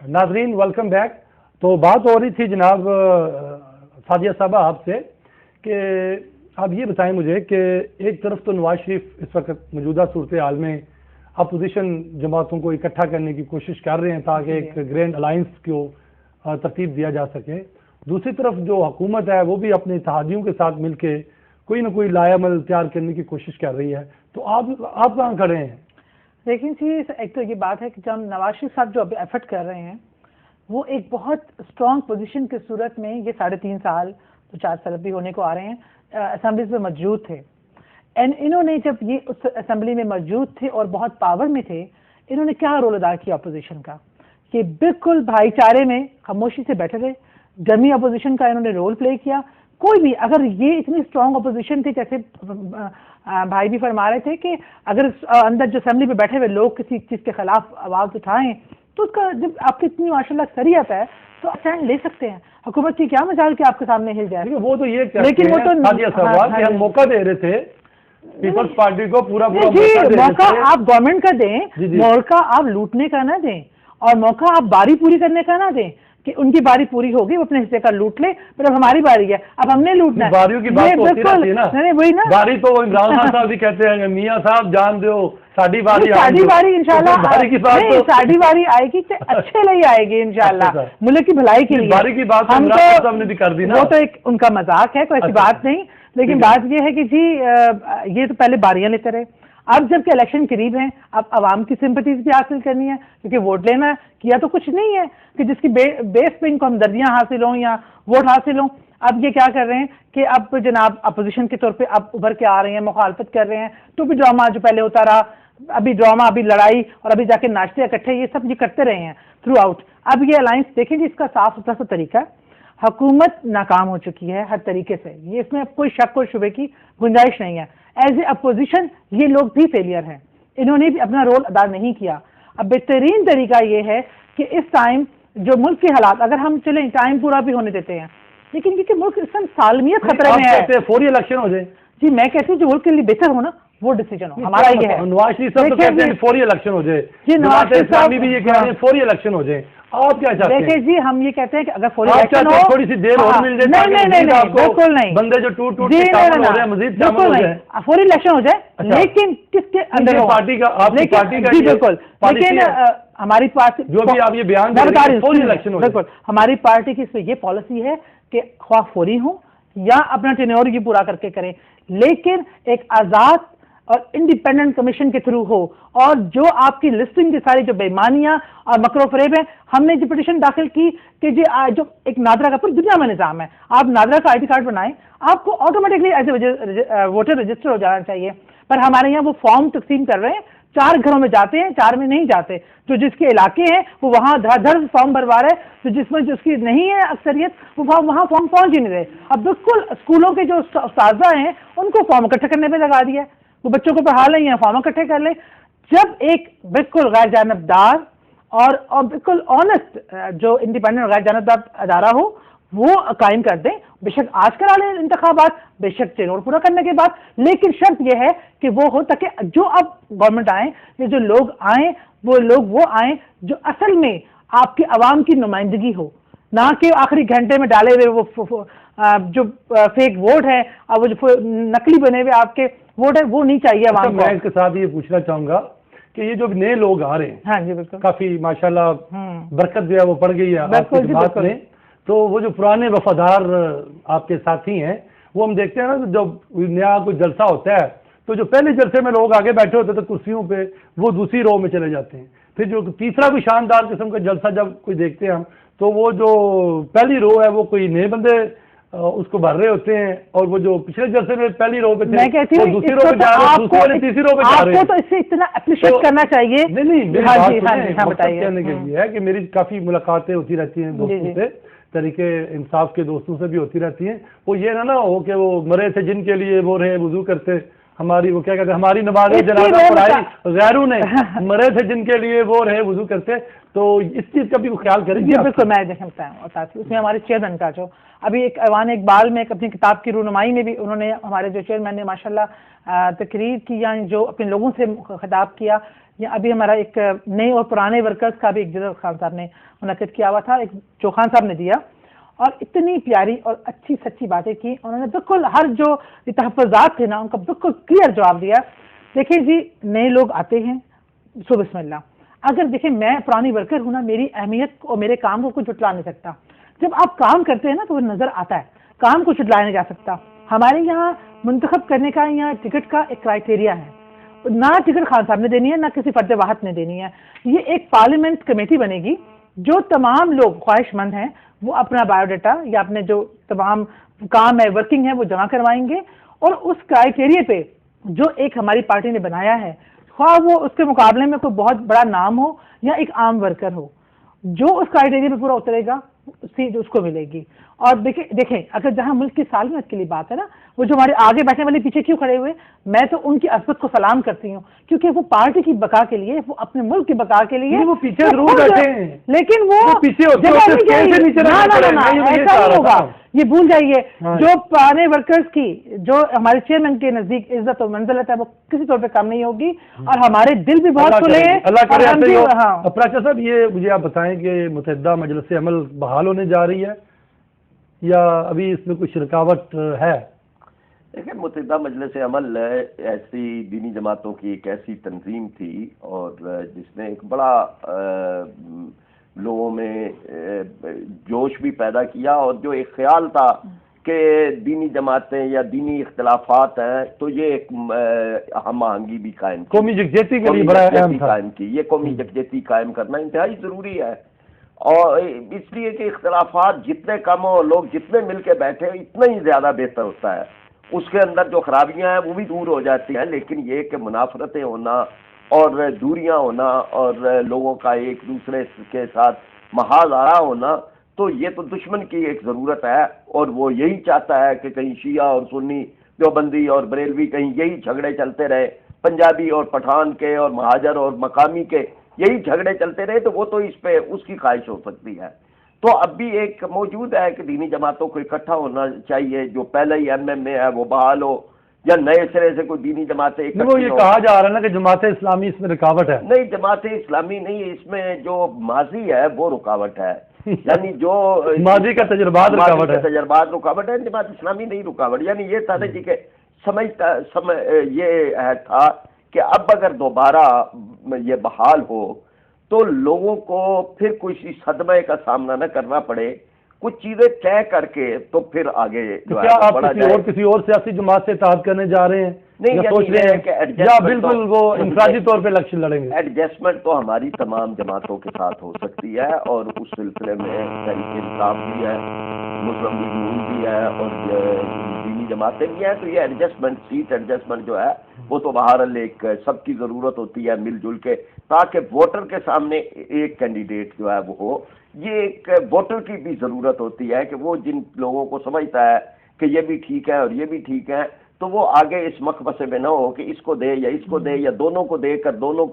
नाजरीन welcome back. तो बात हो रही थी जनाब सादिया साहबा आपसे कि आप ये बताएं मुझे कि एक तरफ तो नवाज शरीफ इस वक्त मौजूदा सूरत हाल में अपोजिशन जमातों को इकट्ठा करने की कोशिश कर रहे हैं ताकि एक ग्रैंड अलायंस को तरतीब दिया जा सके। दूसरी तरफ जो हुकूमत है वो भी अपने इत्तेहादियों के साथ मिलकर कोई ना कोई लायामल तैयार करने की कोशिश कर रही है। तो आप कहाँ खड़े हैं? लेकिन जी एक तो ये बात है कि जब नवाज शरीफ साहब जो अभी एफर्ट कर रहे हैं वो एक बहुत स्ट्रॉन्ग पोजीशन की सूरत में ये 3.5 साल तो 4 साल भी होने को आ रहे हैं असेंबलीज में मौजूद थे। एंड इन्होंने जब ये उस असेंबली में मौजूद थे और बहुत पावर में थे, इन्होंने क्या रोल अदा किया अपोजिशन का कि बिल्कुल भाईचारे में खामोशी से बैठे रहे। डमी अपोजिशन का इन्होंने रोल प्ले किया। कोई भी अगर ये इतनी स्ट्रॉन्ग अपोजिशन थी, जैसे भाई भी फरमा रहे थे कि अगर अंदर जो असेंबली में बैठे हुए लोग किसी चीज के खिलाफ आवाज उठाएं तो उसका जब आपकी इतनी माशाल्लाह शरीयत है तो आप स्टैंड ले सकते हैं। हुकूमत की क्या मजाल कि आपके सामने हिल जाए। वो तो ये लेकिन वो तो कि हम मौका दे रहे थे पीपल्स पार्टी को पूरा मौका आप गवर्नमेंट का दें, मौका आप लूटने का ना दें और मौका आप बारी पूरी करने का ना दें कि उनकी बारी पूरी होगी वो अपने हिस्से का लूट ले, पर अब हमारी बारी है, अब हमने लूटना है। बारियों की बात होती रहती है ना। नहीं वही ना, बारी तो इमरान खान साहब भी कहते हैं मियां साहब जान दो साड़ी बारी इंशाल्लाह साड़ी बारी आएगी अच्छे लिए आएगी इंशाल्लाह, मुल्क की भलाई के लिए। बारी की बात हम तो भी कर दी ना, वो तो एक उनका मजाक है, कोई ऐसी बात नहीं। लेकिन बात ये है कि जी ये तो पहले बारियां लेते रहे, अब जबकि इलेक्शन करीब हैं अब आवाम की सिंपैथीज भी हासिल करनी है क्योंकि वोट लेना है। किया तो कुछ नहीं है कि जिसकी बेस पे इनको हमदर्दियां हासिल हों या वोट हासिल हों। अब ये क्या कर रहे हैं कि अब जनाब अपोजिशन के तौर पे अब उभर के आ रहे हैं, मुखालफत कर रहे हैं। तो भी ड्रामा जो पहले होता रहा, अभी ड्रामा, अभी लड़ाई और अभी जाके नाचते इकट्ठे, ये सब ये करते रहे हैं थ्रू आउट। अब ये अलायंस देखें जी, इसका साफ सुथरा सा तरीका है। हुकूमत नाकाम हो चुकी है हर तरीके से, ये इसमें अब कोई शक और शुबे की गुंजाइश नहीं है। एज ए अपोजिशन ये लोग भी फेलियर हैं, इन्होंने भी अपना रोल अदा नहीं किया। अब बेहतरीन तरीका ये है कि इस टाइम जो मुल्क के हालात, अगर हम चलें टाइम पूरा भी होने देते हैं, लेकिन क्योंकि मुल्क इस टाइम सालमियत खतरे में है। फौरी इलेक्शन हो जाए जी, मैं कहती हूँ जो मुल्क के लिए बेहतर हो ना वो डिसीजन हो, हमारा ये है। नवाज शरीफ साहब तो कहते हैं फौरी इलेक्शन हो जाए जी, नवाज शरीफ साहब भी ये कह रहे हैं फौरी इलेक्शन हो जाए। आप क्या चाहते हैं? देखिए जी, हम ये कहते हैं कि अगर फौरी इलेक्शन हो, थोड़ी सी देर और मिल जाए। नहीं बिल्कुल नहीं, बंदे जो टूट के शामिल हो रहे हैं मजीद शामिल हो जाए, फौरी इलेक्शन हो जाए। लेकिन किसके अंदर हो? पार्टी का, आपकी पार्टी का? जी बिल्कुल, लेकिन हमारी पार्टी जो भी आप ये बयान दे रहे हैं फौरी इलेक्शन हो जाए। बिल्कुल, हमारी पार्टी की इस पे ये पॉलिसी है कि ख्वाह फौरी हो या अपना टेन्योर ये पूरा करके करें, लेकिन एक आजाद और इंडिपेंडेंट कमीशन के थ्रू हो। और जो आपकी लिस्टिंग की सारी जो बेईमानियां और मकरो फरेब है, हमने जो पिटीशन दाखिल की कि जी जो एक नादरा का पूरी दुनिया में निजाम है, आप नादरा का आईडी कार्ड बनाएं, आपको ऑटोमेटिकली ऐसे वोटर रजिस्टर हो जाना चाहिए। पर हमारे यहाँ वो फॉर्म तकसीम कर रहे हैं, 4 घरों में जाते हैं, 4 में नहीं जाते। जो जिसके इलाके हैं वो वहां धर फॉर्म भरवा रहे, तो जिसमें जिसकी नहीं है अक्सरियत वो वहां फॉर्म पहुंच ही नहीं रहे। अब बिल्कुल स्कूलों के जो उस्ताज़ा हैं उनको फॉर्म इकट्ठे करने पर लगा दिया, वो बच्चों को पढ़ा लें या फॉर्म इकट्ठे कर लें। जब एक बिल्कुल गैर जानबदार और बिल्कुल ऑनेस्ट जो इंडिपेंडेंट गैर जानबदार अदारा हो वो कायम कर दें, बेशक आज करा लें इंतखाबात, बेशक टेन्योर पूरा करने के बाद, लेकिन शर्त यह है कि वो हो ताकि जो अब गवर्नमेंट आए, ये जो लोग आए वो लोग वो आए जो असल में आपकी आवाम की नुमाइंदगी हो, ना कि आखिरी घंटे में डाले हुए वो जो फेक वोट है और वो जो नकली बने हुए आपके वोट है वो नहीं चाहिए आवाम को। मैं इसके साथ ये पूछना चाहूंगा कि ये जो नए लोग आ रहे हैं, हाँ जी बिल्कुल, काफी माशाल्लाह बरकत जो है वो पड़ गई है आपकी बात में, तो वो जो पुराने वफादार आपके साथी हैं वो हम देखते हैं ना, जब नया कोई जलसा होता है तो जो पहले जलसे में लोग आगे बैठे होते थे कुर्सियों पे, वो दूसरी रो में चले जाते हैं। फिर जो तीसरा कोई शानदार किस्म का जलसा जब कोई देखते हैं हम, तो वो जो पहली रो है वो कोई नए बंदे उसको भर रहे होते हैं, और वो जो पिछले जलसे में पहली रो पे थे मैं कहती हूँ दूसरी रो पे जा रहे हैं, दूसरी वाले तीसरी रो पे जा रहे हैं। आपको तो इससे इतना अप्रिशिएट करना चाहिए। नहीं बताइए कहने के लिए है कि मेरी काफी मुलाकातें होती रहती हैं दोस्तों से, तरीके इंसाफ के दोस्तों से भी होती रहती हैं। वो ये ना हो कि वो मरे थे जिनके लिए वो रहे वुजू करते, हमारी वो क्या कहते हैं हमारी नमाज़ जनाजा पढ़ाई गैरों ने, मरे थे जिनके लिए वो रहे वुजू करते। तो इस चीज का भी ख्याल करेंगे? बिल्कुल, मैं देखता हूँ साथ ही उसमें हमारे चेयरमैन का जो अभी एक ऐवान इकबाल में अपनी किताब की रूनुमाई में भी उन्होंने हमारे जो चेयरमैन ने माशाल्लाह तकरीर की, या जो अपने लोगों से खिताब किया یا ابھی ہمارا ایک نئے اور پرانے ورکرز کا بھی ایک جنرل خان صاحب نے منعقد کیا ہوا تھا، ایک چوخان صاحب نے دیا، اور اتنی پیاری اور اچھی سچی باتیں کی. انہوں نے بالکل ہر جو تحفظات تھے نا ان کا بالکل کلیئر جواب دیا. دیکھیں جی، نئے لوگ آتے ہیں سو بسم اللہ. اگر دیکھیں میں پرانی ورکر ہوں نا، میری اہمیت اور میرے کام کو کوئی جھٹلا نہیں سکتا. جب آپ کام کرتے ہیں نا تو وہ نظر آتا ہے، کام کو جھٹلایا نہیں جا سکتا. ہمارے یہاں منتخب کرنے کا یا ٹکٹ کا ایک کرائٹیریا ہے، نہ ٹکٹ خان صاحب نے دینی ہے نہ کسی فرد واحد نے دینی ہے. یہ ایک پارلیمنٹ کمیٹی بنے گی، جو تمام لوگ خواہش مند ہیں وہ اپنا بایو ڈیٹا یا اپنے جو تمام کام ہے ورکنگ ہے وہ جمع کروائیں گے، اور اس کرائٹیریا پہ جو ایک ہماری پارٹی نے بنایا ہے، خواہ وہ اس کے مقابلے میں کوئی بہت بڑا نام ہو یا ایک عام ورکر ہو، جو اس کرائٹیریا پہ پورا اترے گا سیٹ اس کو ملے گی. اور دیکھیں اگر جہاں ملک کی سالمیت کے لیے بات ہے نا، وہ جو ہمارے آگے بیٹھنے والے پیچھے کیوں کھڑے ہوئے، میں تو ان کی عظمت کو سلام کرتی ہوں، کیونکہ وہ پارٹی کی بقا کے لیے، وہ اپنے ملک کی بقا کے لیے وہ پیچھے ضرور بیٹھے ہیں، لیکن وہ پیچھے جگہ نہیں جائے گی. ایسا نہیں ہوگا، یہ بھول جائیے. جو پرانے ورکرز کی جو ہمارے چیئرمین کے نزدیک عزت و منزلت ہے وہ کسی طور پہ کم نہیں ہوگی، اور ہمارے دل بھی بہت کھلے ہیں. اللہ کرے. پراچا صاحب، یہ مجھے آپ بتائیں کہ متحدہ مجلس عمل بحال ہونے جا رہی ہے یا ابھی اس میں کچھ رکاوٹ ہے؟ دیکھیں، متحدہ مجلس عمل ایسی دینی جماعتوں کی ایک ایسی تنظیم تھی اور جس نے ایک بڑا لوگوں میں جوش بھی پیدا کیا، اور جو ایک خیال تھا کہ دینی جماعتیں یا دینی اختلافات ہیں تو یہ ایک ہم آہنگی بھی قائم کی، قومی یکجہتی کے لیے بڑا اہم تھا. قائم کی. یہ قومی یکجہتی قائم کرنا انتہائی ضروری ہے، اور اس لیے کہ اختلافات جتنے کم ہو، لوگ جتنے مل کے بیٹھے اتنا ہی زیادہ بہتر ہوتا ہے. اس کے اندر جو خرابیاں ہیں وہ بھی دور ہو جاتی ہیں، لیکن یہ کہ منافرتیں ہونا اور دوریاں ہونا اور لوگوں کا ایک دوسرے کے ساتھ محاذ آرا ہونا، تو یہ تو دشمن کی ایک ضرورت ہے، اور وہ یہی چاہتا ہے کہ کہیں شیعہ اور سنی، دیوبندی اور بریلوی، کہیں یہی جھگڑے چلتے رہے، پنجابی اور پٹھان کے اور مہاجر اور مقامی کے یہی جھگڑے چلتے رہے، تو وہ تو اس پہ اس کی خواہش ہو سکتی ہے. تو اب بھی ایک موجود ہے کہ دینی جماعتوں کو اکٹھا ہونا چاہیے، جو پہلے ہی ایم ایم اے ہے وہ بحال ہو، یا نئے سرے سے کوئی دینی جماعتیں. وہ یہ کہا جا رہا ہے نا کہ جماعت اسلامی اس میں رکاوٹ ہے. نہیں، جماعت اسلامی نہیں، اس میں جو ماضی ہے وہ رکاوٹ ہے، یعنی جو ماضی کا تجربات رکاوٹ ہے. جماعت اسلامی نہیں رکاوٹ. یعنی یہ تھا جی کہ یہ تھا کہ اب اگر دوبارہ یہ بحال ہو تو لوگوں کو پھر کچھ صدمے کا سامنا نہ کرنا پڑے، کچھ چیزیں طے کر کے تو پھر آگے جو ہے آپ کسی اور سیاسی جماعت سے اتحاد کرنے جا رہے ہیں؟ نہیں، سوچ رہے ہیں کہ یا بالکل وہ انفرادی طور پہ الیکشن لڑیں گے؟ ایڈجسٹمنٹ تو ہماری تمام جماعتوں کے ساتھ ہو سکتی ہے، اور اس سلسلے میں تحریک انصاف بھی ہے، مسلم لیگ نون بھی ہے، اور دینی جماعتیں بھی ہیں. تو یہ ایڈجسٹمنٹ، سیٹ ایڈجسٹمنٹ جو ہے وہ تو بہرحال ایک سب کی ضرورت ہوتی ہے مل جل کے، تاکہ ووٹر کے سامنے ایک کینڈیڈیٹ جو ہے وہ ہو. یہ ایک ووٹر کی بھی ضرورت ہوتی ہے کہ وہ جن لوگوں کو سمجھتا ہے کہ یہ بھی ٹھیک ہے اور یہ بھی ٹھیک ہے، تو وہ آگے اس مقبضے میں نہ ہو کہ اس کو دے یا اس کو دے، یا دونوں کو دے کر دونوں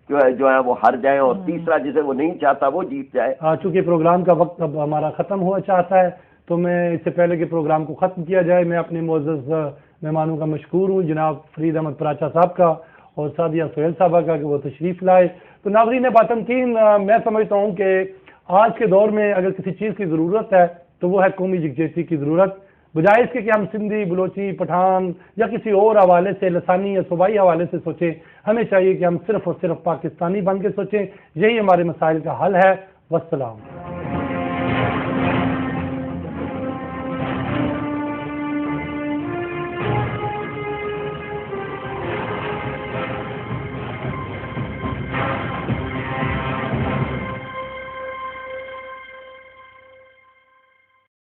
جو ہے وہ ہار جائیں، اور تیسرا جسے وہ نہیں چاہتا وہ جیت جائے. چونکہ پروگرام کا وقت اب ہمارا ختم ہوا چاہتا ہے، تو میں اس سے پہلے کہ پروگرام کو ختم کیا جائے، میں اپنے معزز مہمانوں کا مشکور ہوں، جناب فرید احمد پراچا صاحب کا اور سعدیہ سہیل صاحبہ کا کہ وہ تشریف لائے. تو ناظرین باتمکین، میں سمجھتا ہوں کہ آج کے دور میں اگر کسی چیز کی ضرورت ہے تو وہ ہے قومی یکجہتی کی ضرورت. بجائے اس کے کہ ہم سندھی، بلوچی، پٹھان یا کسی اور حوالے سے، لسانی یا صوبائی حوالے سے سوچیں، ہمیں چاہیے کہ ہم صرف اور صرف پاکستانی بن کے سوچیں. یہی ہمارے مسائل کا حل ہے. والسلام.